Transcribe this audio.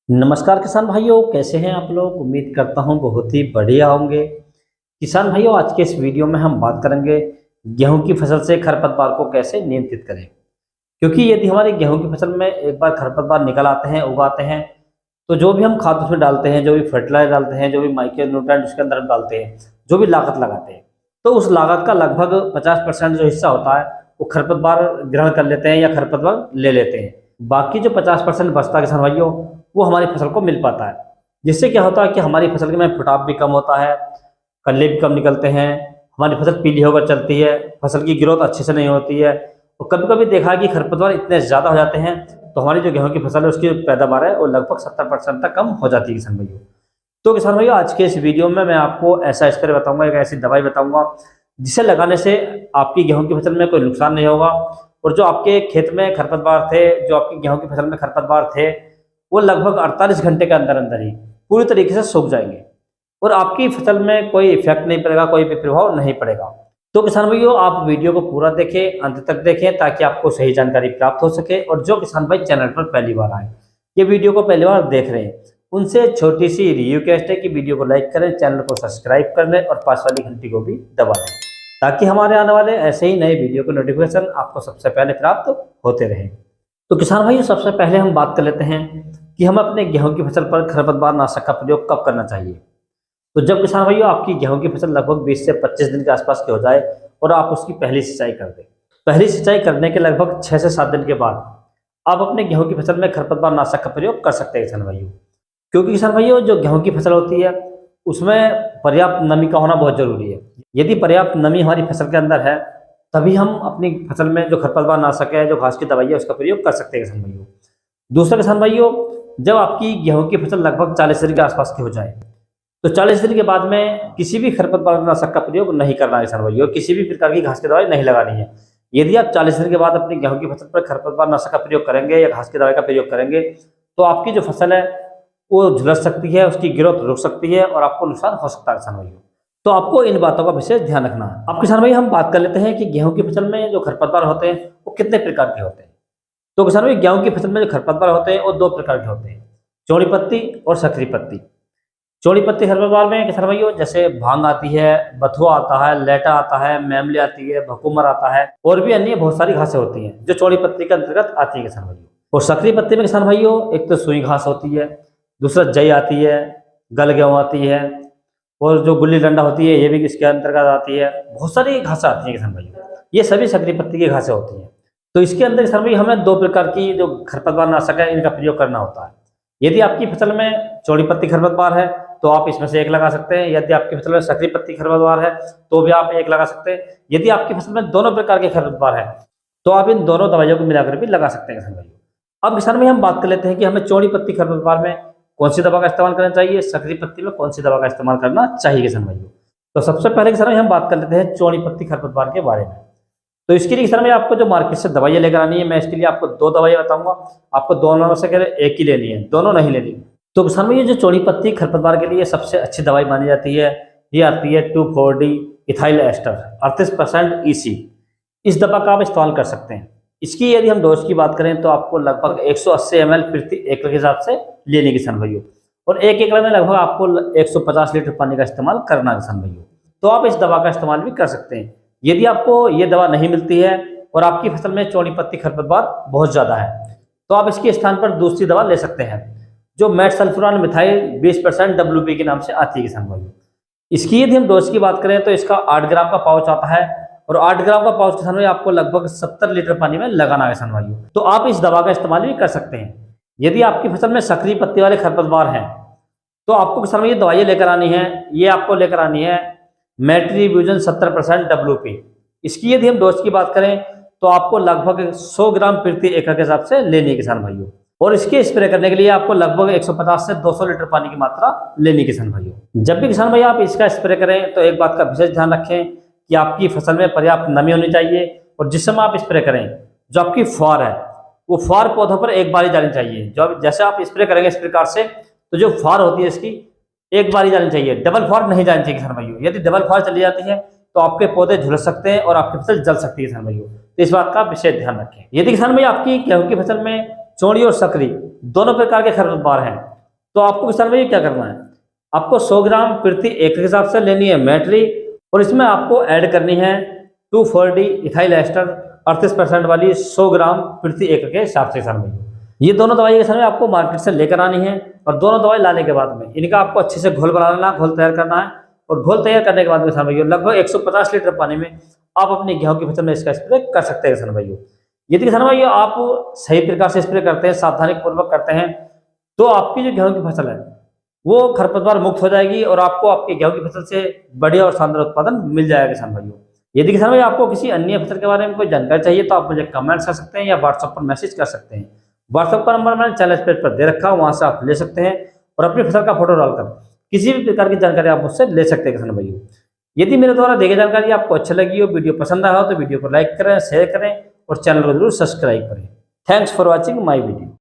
नमस्कार किसान भाइयों, कैसे हैं आप लोग। उम्मीद करता हूं बहुत ही बढ़िया होंगे। किसान भाइयों, आज के इस वीडियो में हम बात करेंगे गेहूं की फसल से खरपतवार को कैसे नियंत्रित करें। क्योंकि यदि हमारी गेहूं की फसल में एक बार खरपतवार निकल आते हैं, उगाते हैं, तो जो भी हम खाद उसमें डालते हैं, जो भी फर्टिलाइजर डालते हैं, जो भी माइक्रो न्यूट्रिएंट उसके अंदर हम डालते हैं, जो भी लागत लगाते हैं, तो उस लागत का लगभग 50% जो हिस्सा होता है वो खरपतवार ग्रहण कर लेते हैं या खरपतवार ले लेते हैं। बाकी जो 50% बचता है किसान भाइयों, वो हमारी फसल को मिल पाता है। जिससे क्या होता है कि हमारी फसल में फुटाव भी कम होता है, कल्ले भी कम निकलते हैं, हमारी फसल पीली होकर चलती है, फसल की ग्रोथ अच्छे से नहीं होती है। और कभी कभी देखा है कि खरपतवार इतने ज़्यादा हो जाते हैं तो हमारी जो गेहूं की फसल है उसकी पैदावार है वो लगभग 70% तक कम हो जाती है किसान भाइयों। तो किसान भाइयों, आज के इस वीडियो में मैं आपको ऐसा स्प्रे बताऊंगा, एक ऐसी दवाई बताऊंगा जिसे लगाने से आपकी गेहूं की फसल में कोई नुकसान नहीं होगा। और जो आपके खेत में खरपतवार थे, जो आपकी गेहूं की फसल में खरपतवार थे, वो लगभग 48 घंटे के अंदर अंदर ही पूरी तरीके से सूख जाएंगे और आपकी फसल में कोई इफेक्ट नहीं पड़ेगा, कोई भी प्रभाव नहीं पड़ेगा। तो किसान भाइयों, आप वीडियो को पूरा देखें, अंत तक देखें, ताकि आपको सही जानकारी प्राप्त हो सके। और जो किसान भाई चैनल पर पहली बार आए, ये वीडियो को पहली बार देख रहे हैं, उनसे छोटी सी रिक्वेस्ट है कि वीडियो को लाइक करें, चैनल को सब्सक्राइब कर लें और पास वाली घंटी को भी दबा दें, ताकि हमारे आने वाले ऐसे ही नए वीडियो के नोटिफिकेशन आपको सबसे पहले प्राप्त होते रहें। तो किसान भाइयों, सबसे पहले हम बात कर लेते हैं कि हम अपने गेहूं की फसल पर खरपतवार नाशक का प्रयोग कब करना चाहिए। तो जब किसान भाइयों आपकी गेहूं की फसल लगभग 20 से 25 दिन के आसपास की हो जाए और आप उसकी पहली सिंचाई कर दें। पहली सिंचाई करने के लगभग 6 से 7 दिन के बाद आप अपने गेहूं की फसल में खरपतवार नाशक का प्रयोग कर सकते हैं किसान भाइयों। क्योंकि किसान भाइयों, जो गेहूं की फसल होती है उसमें पर्याप्त नमी का होना बहुत जरूरी है। यदि पर्याप्त नमी हमारी फसल के अंदर है, तभी हम अपनी फसल में जो खरपतवार नाशक है, जो घास की दवाई है, उसका प्रयोग कर सकते हैं किसान भाइयों। दूसरा किसान भाइयों, जब आपकी गेहूं की फसल लगभग 40 दिन के आसपास की हो जाए, तो 40 दिन के बाद में किसी भी खरपतवार नाशक का प्रयोग नहीं करना है किसान भाइयों। किसी भी प्रकार की घास की दवाई नहीं लगानी है। यदि आप 40 दिन के बाद अपनी गेहूं की फसल पर खरपतवार नाशक का प्रयोग करेंगे या घास की दवाई का प्रयोग करेंगे, तो आपकी जो फसल है वो झुलस सकती है, उसकी ग्रोथ रुक सकती है और आपको नुकसान हो सकता है किसान भाइयों। तो आपको इन बातों का विशेष ध्यान रखना है। अब किसान भाई, हम बात कर लेते हैं कि गेहूं की फसल में जो खरपतवार होते हैं वो कितने प्रकार के होते हैं। तो किसान भाई, गेहूं की फसल में जो खरपतवार होते हैं वो 2 प्रकार के होते हैं, चौड़ी पत्ती और सकरी पत्ती। चौड़ी पत्ती खरपतवार में किसान भाइयों जैसे भांग आती है, बथुआ आता है, लेटा आता है, मैमली आती है, भकुमर आता है और भी अन्य बहुत सारी घासें होती हैं जो चौड़ी पत्ती के अंतर्गत आती है किसान भाइयों। और सकरी पत्ती में किसान भाइयों एक तो सुई घास होती है, दूसरा जई आती है, गल गेहूँ आती है और जो गुल्ली डंडा होती है ये भी इसके अंतर्गत आती है। बहुत सारी घासें आती हैं किसान भाइयों, ये सभी सकरी पत्ती की घासें होती हैं। तो इसके अंदर किसान भाई हमें 2 प्रकार की जो खरपतवार नाशक है इनका प्रयोग करना होता है। यदि आपकी फसल में चौड़ी पत्ती खरपतवार है तो आप इसमें से एक लगा सकते हैं। यदि आपकी फसल में सकरी पत्ती खरपतवार है तो भी आप एक लगा सकते हैं। यदि आपकी फसल में दोनों प्रकार के खरपतवार है तो आप इन दोनों दवाइयों को मिलाकर भी लगा सकते हैं किसान भाई। अब किसान भाई, हम बात कर लेते हैं कि हमें चौड़ी पत्ती खरपतवार में कौन सी दवा का इस्तेमाल करना चाहिए, सकरी पत्ती में कौन सी दवा का इस्तेमाल करना चाहिए किसान भाइयों। तो सबसे पहले किसान भाई हम बात कर लेते हैं चौड़ी पत्ती खरपतवार के बारे में। तो इसके लिए किसान भाई आपको जो मार्केट से दवाइयाँ लेकर आनी है, मैं इसके लिए आपको 2 दवाइयाँ बताऊंगा। आपको दोनों में से एक ही लेनी है, दोनों नहीं लेनी। तो किसान भाई, ये जो चौड़ी पत्ती खरपतवार के लिए सबसे अच्छी दवाई मानी जाती है, ये आती है 2,4-D इथाइल एस्टर 38% EC। इस दवा का आप इस्तेमाल कर सकते हैं। इसकी यदि हम डोज की बात करें तो आपको लगभग 180 ml प्रति एकड़ के हिसाब से लेनी किसान भाइयों। और 1 एकड़ में लगभग आपको 150 लीटर पानी का इस्तेमाल करना किसान भाइयों। तो आप इस दवा का इस्तेमाल भी कर सकते हैं। यदि आपको ये दवा नहीं मिलती है और आपकी फसल में चौड़ी पत्ती खरपतवार बहुत ज़्यादा है, तो आप इसके स्थान पर दूसरी दवा ले सकते हैं जो मेटसल्फोरान मिथाइल 20% WP के नाम से आती है किसान भाइयों। इसकी यदि हम डोज की बात करें तो इसका 8 ग्राम का पाउच आता है और 8 ग्राम का पाउच किसान भाई आपको लगभग 70 लीटर पानी में लगाना है किसान भाइयों। तो आप इस दवा का इस्तेमाल भी कर सकते हैं। यदि आपकी फसल में सकरी पत्ती वाले खरपतवार हैं तो आपको किसान भाई ये दवाइयाँ लेकर आनी है। ये आपको लेकर आनी है मेट्रीब्यूजन 70% WP। इसकी यदि हम डोज की बात करें तो आपको लगभग 100 ग्राम प्रति एकड़ के हिसाब से लेनी है किसान भाइयों। और इसके स्प्रे करने के लिए आपको लगभग 150 से 200 लीटर पानी की मात्रा लेनी किसान भाइयों। जब भी किसान भाई आप इसका स्प्रे करें तो एक बात का विशेष ध्यान रखें कि आपकी फसल में पर्याप्त नमी होनी चाहिए। और जिस समय आप स्प्रे करें, जो आपकी फुहार है वो फुहार पौधों पर एक बार ही जानी चाहिए। जो जैसे आप स्प्रे करेंगे इस प्रकार से, तो जो फुहार होती है इसकी एक बार ही जानी चाहिए, डबल फुहार नहीं जानी चाहिए किसान भाइयों। यदि डबल फुहार चली जाती है तो आपके पौधे झुलस सकते हैं और आपकी फसल जल सकती है किसान भाइयों। तो इस बात का विशेष ध्यान रखें। यदि किसान भाई आपकी गेहूं की फसल में चौड़ी और सकरी दोनों प्रकार के खरपतवार हैं। तो आपको किसान भाई क्या करना है, आपको 100 ग्राम प्रति एकड़ के हिसाब से लेनी है मैट्री, और इसमें आपको ऐड करनी है 2,4-D इथाइल एस्टर 38% वाली 100 ग्राम प्रति एकड़ के हिसाब से किसान भाई। ये दोनों दवाई किसान भाई आपको मार्केट से लेकर आनी है, और दोनों दवाई लाने के बाद में इनका आपको अच्छे से घोल बना लेना, घोल तैयार करना है। और घोल तैयार करने के बाद में किसान भाइयों लगभग 150 लीटर पानी में आप अपनी गेहूं की फसल में इसका स्प्रे कर सकते हैं किसान भाइयों। यदि किसान भाइयों आप सही प्रकार से स्प्रे करते हैं, सावधानी पूर्वक करते हैं, तो आपकी जो गेहूं की फसल है वो खरपतवार मुक्त हो जाएगी, और आपको आपके गेहूं की फसल से बढ़िया और शानदार उत्पादन मिल जाएगा किसान भाइयों। यदि किसान भाई आपको किसी अन्य फसल के बारे में कोई जानकारी चाहिए तो आप मुझे कमेंट्स कर सकते हैं या व्हाट्सएप पर मैसेज कर सकते हैं। व्हाट्सएप का नंबर मैंने चैनल पेज पर दे रखा है, वहां से आप ले सकते हैं, और अपनी फसल का फोटो डालकर किसी भी प्रकार की जानकारी आप मुझसे ले सकते हैं किसान भाइयों। यदि मेरे द्वारा दी गई जानकारी आपको अच्छी लगी हो, वीडियो पसंद आया हो, तो वीडियो को लाइक करें, शेयर करें और चैनल को जरूर सब्सक्राइब करें। Thanks for watching my video.